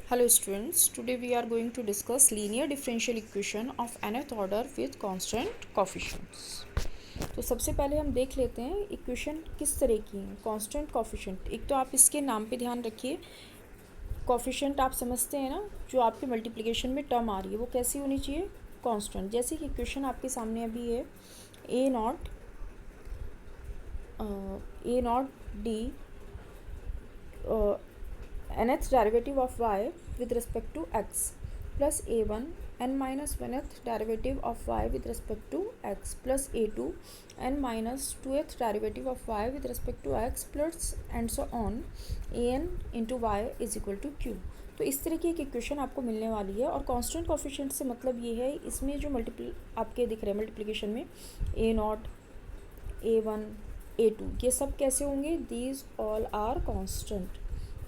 Hello students, today we are going to discuss linear differential equation of nth order with constant coefficients. तो सबसे पहले हम देख लेते हैं इक्वेशन किस तरह की है। कांस्टेंट कोफिशिएंट, एक तो आप इसके नाम पे ध्यान रखिए। कोफिशिएंट आप समझते हैं ना, जो आपके मल्टीप्लिकेशन में टर्म आ रही है वो कैसी होनी चाहिए, कांस्टेंट। जैसे कि इक्वेशन आपके सामने अभी है a naught D nth derivative of y with respect to x plus a1 n minus 1th derivative of y with respect to x plus a2 n minus 2th derivative of y with respect to x plus and so on an into y is equal to q। तो इस तरह की एक equation आपको मिलने वाली है। और कांस्टेंट कोफिशिएंट से मतलब ये है, इसमें जो आपके दिख रहे हैं मल्टीप्लिकेशन में ए नॉट a1 a2 ये सब कैसे होंगे, दीज ऑल आर कांस्टेंट।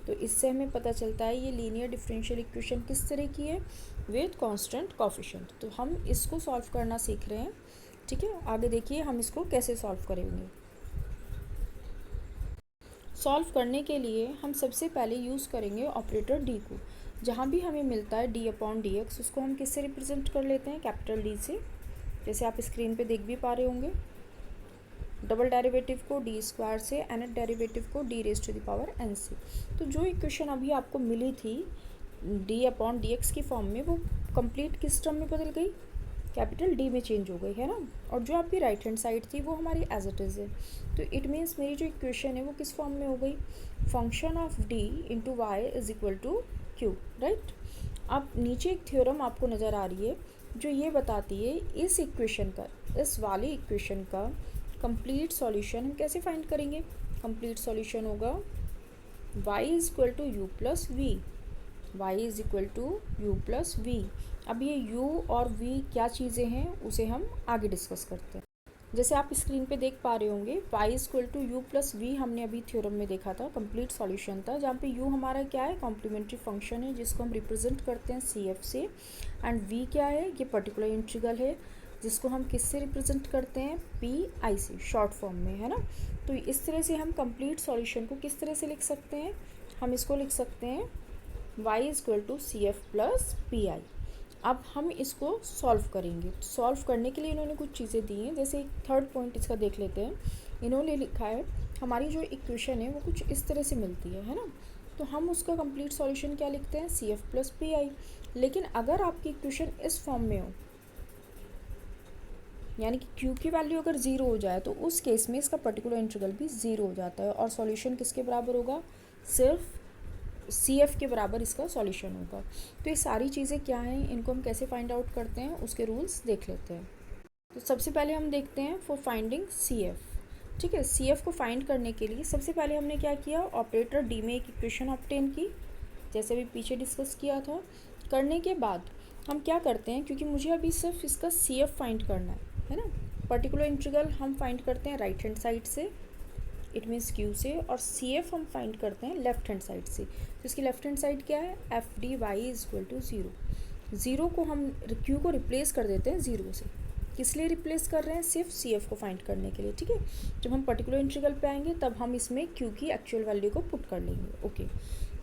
तो इससे हमें पता चलता है ये लीनियर डिफरेंशियल इक्वेशन किस तरह की है, विद कांस्टेंट कोफिशिएंट। तो हम इसको सॉल्व करना सीख रहे हैं, ठीक है। आगे देखिए हम इसको कैसे सॉल्व करेंगे। सॉल्व करने के लिए हम सबसे पहले यूज़ करेंगे ऑपरेटर डी को। जहाँ भी हमें मिलता है डी अपॉन डी एक्स, उसको हम किससे रिप्रेजेंट कर लेते हैं, कैपिटल डी से। जैसे आप स्क्रीन पे देख भी पा रहे होंगे, डबल डेरिवेटिव को डी स्क्वायर से, nth डेरिवेटिव को D raise to the power n से। तो जो इक्वेशन अभी आपको मिली थी डी अपॉन डी एक्स की फॉर्म में, वो कंप्लीट किस टर्म में बदल गई, कैपिटल डी में चेंज हो गई है ना। और जो आपकी राइट हैंड साइड थी वो हमारी एज इट इज़ है। तो इट मीन्स मेरी जो इक्वेशन है वो किस फॉर्म में हो गई, function of D into Y is equal to Q, right. अब नीचे एक थ्योरम आपको नज़र आ रही है जो ये बताती है इस इक्वेशन का, इस वाली इक्वेशन का कंप्लीट सॉल्यूशन हम कैसे फाइंड करेंगे। कंप्लीट सॉल्यूशन होगा y is equal to U plus V, Y is equal to U plus V. अब ये u और v क्या चीज़ें हैं उसे हम आगे डिस्कस करते हैं। जैसे आप स्क्रीन पे देख पा रहे होंगे, y is equal to U plus V हमने अभी थ्योरम में देखा था, कंप्लीट सॉल्यूशन था, जहाँ पे u हमारा क्या है, कॉम्प्लीमेंट्री फंक्शन है जिसको हम रिप्रेजेंट करते हैं CF से। एंड v क्या है, ये पर्टिकुलर इंटीग्रल है जिसको हम किससे रिप्रेजेंट करते हैं, PI से, शॉर्ट फॉर्म में, है ना। तो इस तरह से हम कंप्लीट सॉल्यूशन को किस तरह से लिख सकते हैं, हम इसको लिख सकते हैं y is equal to CF plus PI। अब हम इसको सॉल्व करेंगे। सॉल्व करने के लिए इन्होंने कुछ चीज़ें दी हैं। जैसे एक थर्ड पॉइंट इसका देख लेते हैं। इन्होंने लिखा है हमारी जो इक्वेशन है वो कुछ इस तरह से मिलती है ना। तो हम उसका कंप्लीट सॉल्यूशन क्या लिखते हैं, CF प्लस PI। लेकिन अगर आपकी इक्वेशन इस फॉर्म में हो, यानी कि Q की वैल्यू अगर ज़ीरो हो जाए, तो उस केस में इसका पर्टिकुलर इंटीग्रल भी ज़ीरो हो जाता है और सॉल्यूशन किसके बराबर होगा, सिर्फ CF के बराबर इसका सॉल्यूशन होगा। तो ये सारी चीज़ें क्या हैं, इनको हम कैसे फाइंड आउट करते हैं, उसके रूल्स देख लेते हैं। तो सबसे पहले हम देखते हैं फॉर फाइंडिंग CF, ठीक है। CF को फाइंड करने के लिए सबसे पहले हमने क्या किया, ऑपरेटर डी में एक इक्वेशन ऑब्टेन की, जैसे अभी पीछे डिस्कस किया था। करने के बाद हम क्या करते हैं, क्योंकि मुझे अभी सिर्फ इसका CF फाइंड करना है ना। पर्टिकुलर इंटीग्रल हम फाइंड करते हैं राइट हैंड साइड से, इट मीन्स Q से, और CF हम फाइंड करते हैं लेफ्ट हैंड साइड से। तो इसकी लेफ्ट हैंड साइड क्या है, F D Y is equal to zero. Zero को हम Q को रिप्लेस कर देते हैं ज़ीरो से। किस लिए रिप्लेस कर रहे हैं, सिर्फ CF को फाइंड करने के लिए, ठीक है। जब हम पर्टिकुलर इंटीग्रल पे आएंगे तब हम इसमें Q की एक्चुअल वैल्यू को पुट कर लेंगे, ओके।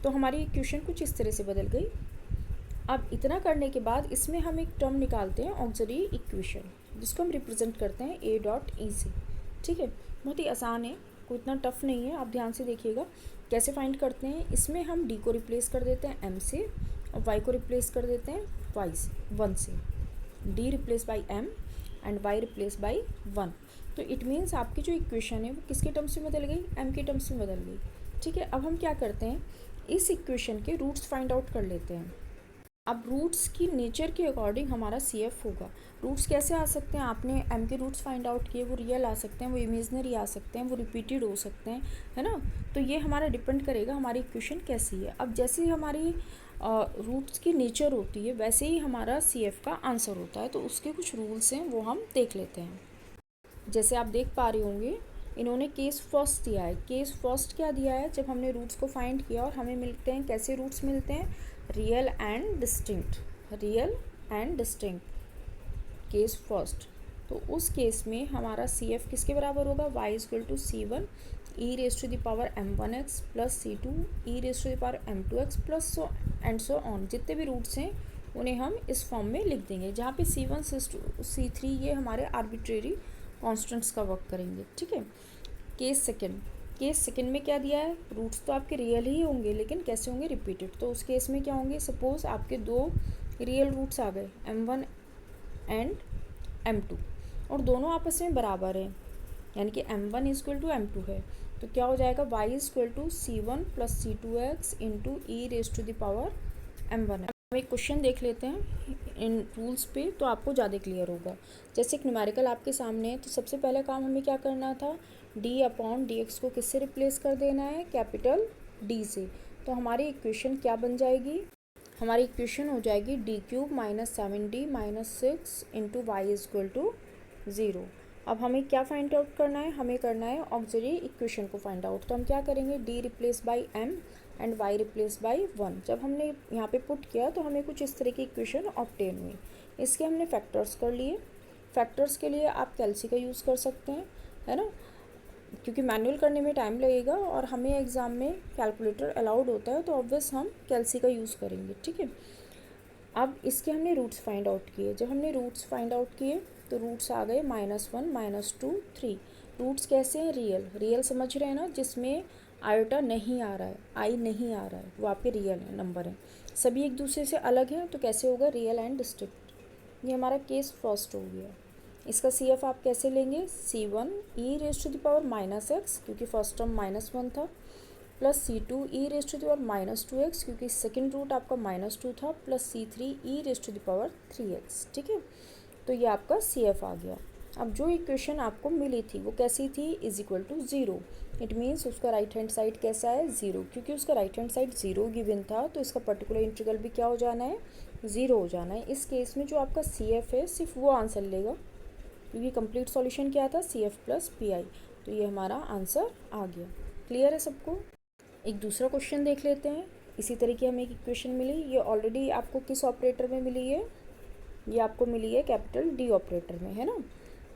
तो हमारी इक्वेशन कुछ इस तरह से बदल गई। अब इतना करने के बाद इसमें हम एक टर्म निकालते हैं ऑक्सिलरी इक्वेशन, जिसको हम रिप्रेजेंट करते हैं A डॉट E से, ठीक है। बहुत ही आसान है, कोई इतना टफ नहीं है। आप ध्यान से देखिएगा कैसे फाइंड करते हैं। इसमें हम D को रिप्लेस कर देते हैं M से, और Y को रिप्लेस कर देते हैं Y से, 1 से। D replace by M and Y replace by 1। तो इट मीन्स आपकी जो इक्वेशन है वो किसके टर्म्स में बदल गई, M के टर्म्स में बदल गई, ठीक है। अब हम क्या करते हैं, इस इक्वेशन के रूट्स फाइंड आउट कर लेते हैं। अब रूट्स की नेचर के अकॉर्डिंग हमारा CF होगा। रूट्स कैसे आ सकते हैं, आपने M के रूट्स फाइंड आउट किए, वो रियल आ सकते हैं, वो इमेजनरी आ सकते हैं, वो रिपीटेड हो सकते हैं, है ना। तो ये हमारा डिपेंड करेगा हमारी इक्वेशन कैसी है। अब जैसे ही हमारी रूट्स की नेचर होती है वैसे ही हमारा CF का आंसर होता है। तो उसके कुछ रूल्स हैं वो हम देख लेते हैं। जैसे आप देख पा रहे होंगे, इन्होंने केस फर्स्ट दिया है। केस फर्स्ट क्या दिया है, जब हमने रूट्स को फाइंड किया और हमें मिलते हैं, कैसे रूट्स मिलते हैं, real and distinct, real and distinct, case first. तो उस केस में हमारा CF किसके बराबर होगा, y is equal to C1 E raise to the power m1x plus C2 E raise to the power m2x plus so on, जितने भी roots हैं उन्हें हम इस फॉर्म में लिख देंगे, जहाँ पे C1 C3 ये हमारे आर्बिट्रेरी कॉन्स्टेंट्स का वर्क करेंगे, ठीक है। केस सेकंड में क्या दिया है, रूट्स तो आपके रियल ही होंगे लेकिन कैसे होंगे, रिपीटेड। तो उस केस में क्या होंगे, सपोज आपके दो रियल रूट्स आ गए m1 एंड m2 और दोनों आपस में बराबर हैं, यानी कि m1 is equal to m2 है, तो क्या हो जाएगा y is equal to C1 plus C2x into E raise to the power m1। हम एक क्वेश्चन देख लेते हैं इन रूल्स पे, तो आपको ज़्यादा क्लियर होगा। जैसे एक न्यूमेरिकल आपके सामने है, तो सबसे पहला काम हमें क्या करना था, d अपॉन dx को किससे रिप्लेस कर देना है, कैपिटल D से। तो हमारी इक्वेशन क्या बन जाएगी, हमारी इक्वेशन हो जाएगी D cube minus 7d minus 6 into Y is equal to 0। अब हमें क्या फाइंड आउट करना है, हमें करना है ऑक्सिलरी इक्वेशन को फाइंड आउट। तो हम क्या करेंगे, d replace by m and y replace by 1। जब हमने यहाँ पे पुट किया तो हमें कुछ इस तरह की इक्वेशन ऑब्टेन हुई। इसके हमने फैक्टर्स कर लिए। फैक्टर्स के लिए आप कैल्सी का यूज़ कर सकते हैं, है ना, क्योंकि मैनुअल करने में टाइम लगेगा और हमें एग्ज़ाम में कैलकुलेटर अलाउड होता है, तो ऑब्वियस हम कैल्सी का यूज़ करेंगे, ठीक है। अब इसके हमने रूट्स फाइंड आउट किए। जब हमने रूट्स फाइंड आउट किए तो रूट्स आ गए -1 -2 3। रूट्स कैसे हैं, रियल समझ रहे हैं ना, जिसमें आयोटा नहीं आ रहा है, आई नहीं आ रहा है, वो आपके रियल है, नंबर है। सभी एक दूसरे से अलग हैं, तो कैसे होगा, रियल एंड डिस्टिंक्ट। ये हमारा केस फर्स्ट हो गया। इसका CF आप कैसे लेंगे, C1 E raise to the power -x, क्योंकि फर्स्ट टर्म -1 था, plus C2 E raise to the power -2x, क्योंकि सेकेंड रूट आपका -2 था, plus C3 E raise to the power 3x, ठीक है। तो ये आपका CF आ गया। अब जो इक्वेशन आपको मिली थी वो कैसी थी, is equal to 0। It means उसका राइट हैंड साइड कैसा है, 0, क्योंकि उसका राइट हैंड साइड 0 गिवन था, तो इसका पर्टिकुलर इंटीग्रल भी क्या हो जाना है, 0 हो जाना है। इस केस में जो आपका CF है सिर्फ वो आंसर लेगा, क्योंकि कंप्लीट सॉल्यूशन क्या था, CF प्लस PI। तो ये हमारा आंसर आ गया। क्लियर है सबको। एक दूसरा क्वेश्चन देख लेते हैं। इसी तरीके हमें एक इक्वेशन मिली, ये ऑलरेडी आपको किस ऑपरेटर में मिली है, ये आपको मिली है कैपिटल D ऑपरेटर में, है ना।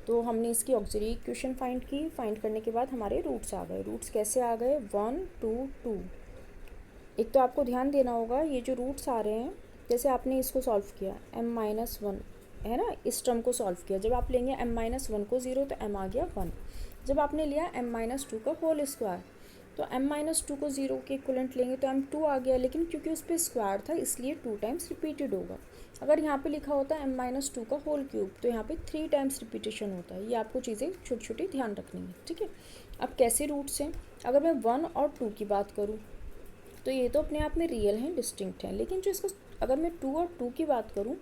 तो हमने इसकी ऑक्सिलरी इक्वेशन फाइंड की। फाइंड करने के बाद हमारे रूट्स आ गए। रूट्स कैसे आ गए, 1 2 2। एक तो आपको ध्यान देना होगा, ये जो रूट्स आ रहे हैं, जैसे आपने इसको सॉल्व किया m-1 है ना, इस टर्म को सॉल्व किया, जब आप लेंगे m-1 को 0 तो m आ गया 1। जब आपने लिया m-2 का होल स्क्वायर, तो m-2 को 0 के इक्वलेंट लेंगे तो m2 आ गया, लेकिन क्योंकि उस पर स्क्वायर था इसलिए 2 टाइम्स रिपीटेड होगा। अगर यहाँ पे लिखा होता है m-2 का होल क्यूब, तो यहाँ पे 3 टाइम्स रिपीटेशन होता है। ये आपको चीज़ें छोटी छोटी ध्यान रखनी है, ठीक है। अब कैसे रूट्स हैं, अगर मैं 1 और 2 की बात करूँ तो ये तो अपने आप में रियल हैं, डिस्टिंक्ट हैं, लेकिन जो इसको अगर मैं 2 और 2 की बात करूँ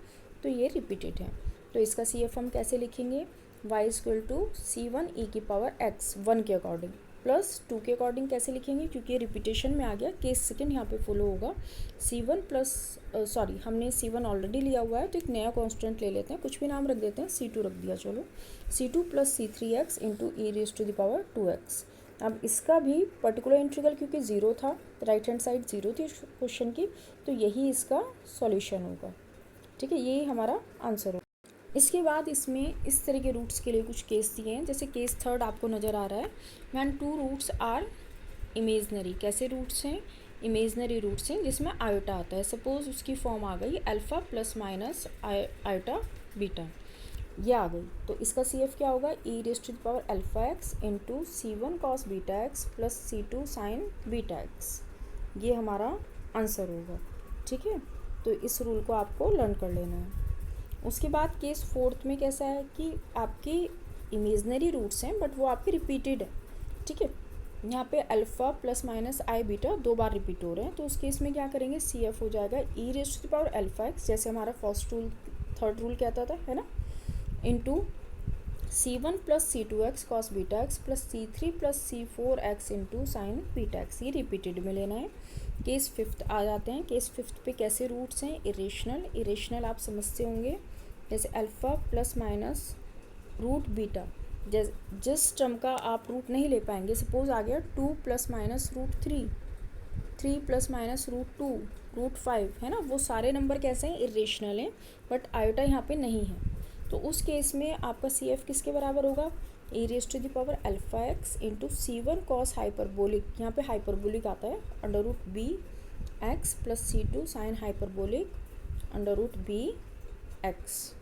तो ये रिपीटेड है। तो इसका CF हम कैसे लिखेंगे, y is equal to C1 e की पावर x 1 के अकॉर्डिंग, प्लस 2 के अकॉर्डिंग कैसे लिखेंगे, क्योंकि ये रिपीटेशन में आ गया, केस सेकंड यहाँ पे फॉलो होगा। C1 प्लस सॉरी हमने C1 ऑलरेडी लिया हुआ है, तो एक नया कांस्टेंट ले लेते हैं, कुछ भी नाम रख देते हैं, C2 रख दिया, चलो C2 plus C3x into E raise to the power 2x। अब इसका भी पर्टिकुलर इंटीग्रल क्योंकि 0 था, राइट हैंड साइड 0 थी क्वेश्चन की, तो यही इसका सॉल्यूशन होगा, ठीक है, यही हमारा आंसर होगा। इसके बाद इसमें इस तरह के रूट्स के लिए कुछ केस दिए हैं, जैसे केस थर्ड आपको नज़र आ रहा है, वैन 2 रूट्स आर इमेजनरी। कैसे रूट्स हैं, इमेजनरी रूट्स हैं जिसमें आयोटा आता है। सपोज उसकी फॉर्म आ गई alpha plus minus iota beta, ये आ गई, तो इसका CF क्या होगा, e raise to the power alpha x into C1 cos beta x plus C2 sine beta x. ये हमारा आंसर होगा, ठीक है। तो इस रूल को आपको लर्न कर लेना है। उसके बाद केस फोर्थ में कैसा है कि आपकी इमेजनरी रूट्स हैं बट वो आपके रिपीटेड है, ठीक है। यहाँ पे अल्फ़ा प्लस माइनस आई बीटा 2 बार रिपीट हो रहे हैं, तो उस केस में क्या करेंगे, CF हो जाएगा e raise to the power alpha x, जैसे हमारा फर्स्ट रूल थर्ड रूल कहता था, है ना, into C1 plus C2x cos beta x plus C3 plus C4x into sine beta x. ये रिपीटेड में लेना है। केस फिफ्थ आ जाते हैं। केस फिफ्थ पे कैसे रूट्स हैं, इरेशनल आप समझते होंगे, जैसे alpha plus minus root beta, जिस टर्म का आप रूट नहीं ले पाएंगे, सपोज आ गया 2 plus minus root 3 plus minus root 2 root 5, है ना, वो सारे नंबर कैसे हैं, इरेशनल हैं, बट आयोटा यहाँ पे नहीं है। तो उस केस में आपका CF किसके बराबर होगा, e raise to the power alpha x into C1 cos hyperbolic, यहाँ पे हाइपरबोलिक आता है, under root b x plus C2 sine hyperbolic under root b x.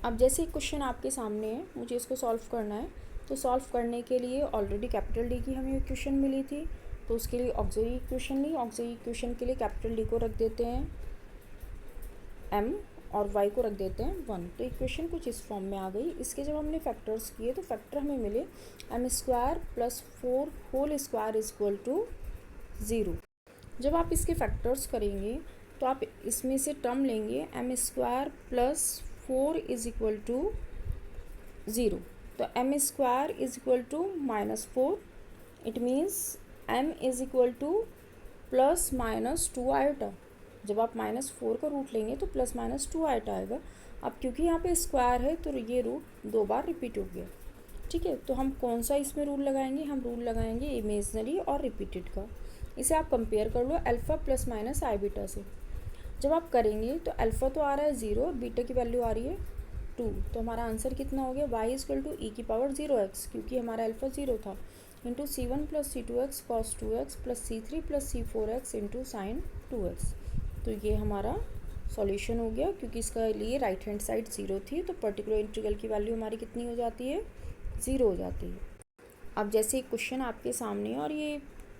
अब जैसे क्वेश्चन आपके सामने है, मुझे इसको सॉल्व करना है, तो सॉल्व करने के लिए ऑलरेडी कैपिटल डी की हमें इक्वेशन मिली थी, तो उसके लिए ऑक्सिलरी इक्वेशन ली, ऑक्सिलरी इक्वेशन के लिए कैपिटल डी को रख देते हैं m और y को रख देते हैं 1। तो इक्वेशन कुछ इस फॉर्म में आ गई। इसके जब हमने फैक्टर्स किए तो फैक्टर हमें मिले m² plus 4 whole square is equal to 0। जब आप इसके फैक्टर्स करेंगे तो आप इसमें से टर्म लेंगे m² plus 4 is equal to 0, तो m² is equal to -4, it means m is equal to plus minus 2 iota. जब आप -4 का रूट लेंगे तो प्लस माइनस 2 आयोटा आएगा। अब क्योंकि यहाँ पे स्क्वायर है तो ये रूट 2 बार रिपीट हो गया, ठीक है। तो हम कौन सा इसमें रूल लगाएंगे, हम रूल लगाएंगे इमेजनरी और रिपीटेड का। इसे आप कंपेयर कर लो अल्फ़ा प्लस माइनस आई बीटा से। जब आप करेंगे तो अल्फ़ा तो आ रहा है 0 और बीटा की वैल्यू आ रही है 2, तो हमारा आंसर कितना हो गया y इक्वल टू ई की पावर 0x, क्योंकि हमारा अल्फ़ा 0 था, into C1 plus C2x cos 2x plus C3 plus C4x into sine 2x। तो ये हमारा सॉल्यूशन हो गया, क्योंकि इसका लिए राइट हैंड साइड 0 थी, तो पर्टिकुलर इंटीग्रल की वैल्यू हमारी कितनी हो जाती है, 0 हो जाती है। अब जैसे एक क्वेश्चन आपके सामने, और ये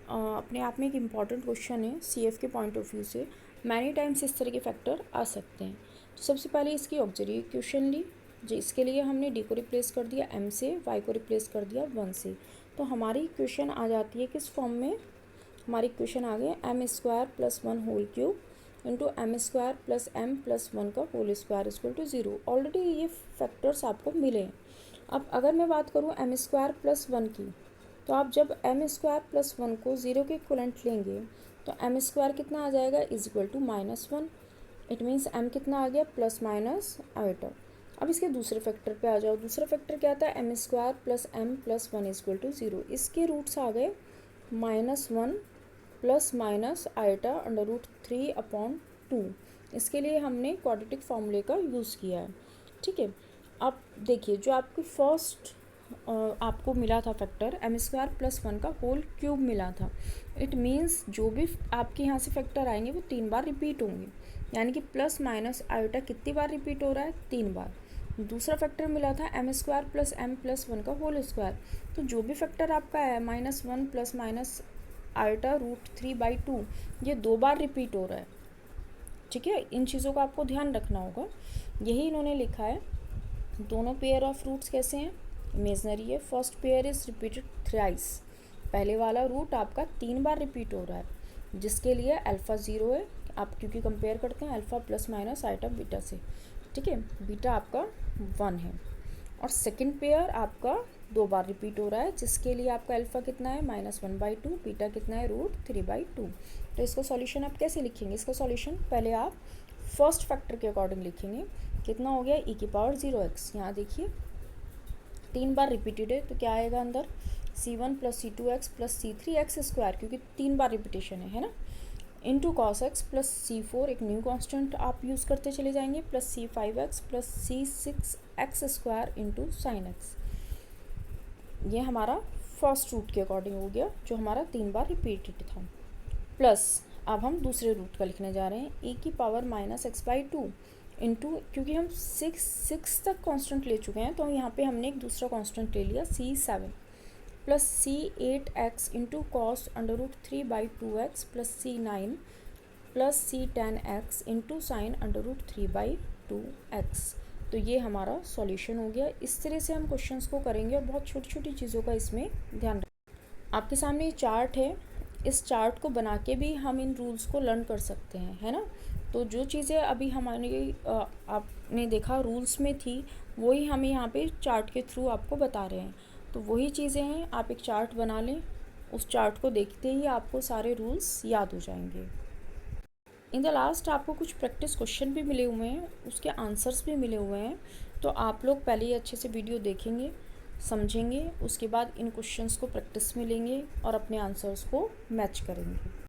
अपने आप में एक इम्पॉर्टेंट क्वेश्चन है CF के पॉइंट ऑफ व्यू से, मैनी टाइम्स इस तरह के फैक्टर आ सकते हैं। तो सबसे पहले इसकी ऑक्सिलरी इक्वेशन ली, जो इसके लिए हमने डी को रिप्लेस कर दिया m से, y को रिप्लेस कर दिया 1 से, तो हमारी इक्वेशन आ जाती है किस फॉर्म में, हमारी इक्वेशन आ गई m² plus 1 whole cube into m² plus m plus 1 का whole square equal to 0। Already ये फैक्टर्स आपको मिले। अब अगर मैं बात करूँ m² प्लस 1 की, तो आप जब m² प्लस 1 को 0 के इक्वलेंट लेंगे तो m² कितना आ जाएगा is equal to -1, it means m कितना आ गया प्लस माइनस आयोटा। अब इसके दूसरे फैक्टर पे आ जाओ। दूसरा फैक्टर क्या था, m² plus m plus 1 is equal to 0। इसके रूट्स आ गए -1 plus minus iota under root 3/2। इसके लिए हमने क्वाड्रेटिक फॉर्मूले का यूज़ किया है, ठीक है। अब देखिए जो आपकी फर्स्ट आपको मिला था फैक्टर m² प्लस 1 का होल क्यूब मिला था, इट मीन्स जो भी आपके यहाँ से फैक्टर आएंगे वो 3 बार रिपीट होंगे, यानी कि प्लस माइनस आयोटा कितनी बार रिपीट हो रहा है, 3 बार। दूसरा फैक्टर मिला था m² प्लस m प्लस 1 का होल स्क्वायर, तो जो भी फैक्टर आपका है -1 प्लस माइनस आयोटा रूट 3/2, ये 2 बार रिपीट हो रहा है, ठीक है। इन चीज़ों का आपको ध्यान रखना होगा, यही इन्होंने लिखा है। दोनों पेयर ऑफ रूट्स कैसे हैं, इमेजनरी है। First pair is repeated thrice, पहले वाला रूट आपका 3 बार रिपीट हो रहा है, जिसके लिए अल्फ़ा 0 है। आप क्योंकि कंपेयर करते हैं alpha plus minus iota beta से, ठीक है, बीटा आपका 1 है। और सेकंड पेयर आपका 2 बार रिपीट हो रहा है, जिसके लिए आपका अल्फ़ा कितना है -1/2, बीटा कितना है रूट 3/2। तो इसका सॉल्यूशन आप कैसे लिखेंगे, इसका सॉल्यूशन पहले आप फर्स्ट फैक्टर के अकॉर्डिंग लिखेंगे। कितना हो गया e की पावर 0x, यहाँ देखिए 3 बार रिपीटेड है, तो क्या आएगा अंदर C1 plus C2x plus C3x square, क्योंकि 3 बार रिपीटेशन है ना, into cos x plus C4, एक न्यू कांस्टेंट आप यूज़ करते चले जाएंगे, plus C5x plus C6x square into sine x. ये हमारा फर्स्ट रूट के अकॉर्डिंग हो गया, जो हमारा 3 बार रिपीटेड था। प्लस अब हम दूसरे रूट का लिखने जा रहे हैं e की पावर -x/2 इंटू, क्योंकि हम 6 तक कांस्टेंट ले चुके हैं, तो यहाँ पे हमने एक दूसरा कांस्टेंट ले लिया C7 plus C8x into cos under root 3/2x plus C9 plus C10x into sine under root 3/2x। तो ये हमारा सॉल्यूशन हो गया। इस तरह से हम क्वेश्चंस को करेंगे और बहुत छोटी छोटी चीज़ों का इसमें ध्यान रखें। आपके सामने ये चार्ट है, इस चार्ट को बना के भी हम इन रूल्स को लर्न कर सकते हैं, है ना। तो जो चीज़ें अभी हमारे आपने देखा रूल्स में थी, वही हमें यहाँ पे चार्ट के थ्रू आपको बता रहे हैं। तो वही चीज़ें हैं, आप एक चार्ट बना लें, उस चार्ट को देखते ही आपको सारे रूल्स याद हो जाएंगे। इन द लास्ट आपको कुछ प्रैक्टिस क्वेश्चन भी मिले हुए हैं, उसके आंसर्स भी मिले हुए हैं, तो आप लोग पहले ही अच्छे से वीडियो देखेंगे, समझेंगे, उसके बाद इन क्वेश्चंस को प्रैक्टिस में लेंगे और अपने आंसर्स को मैच करेंगे।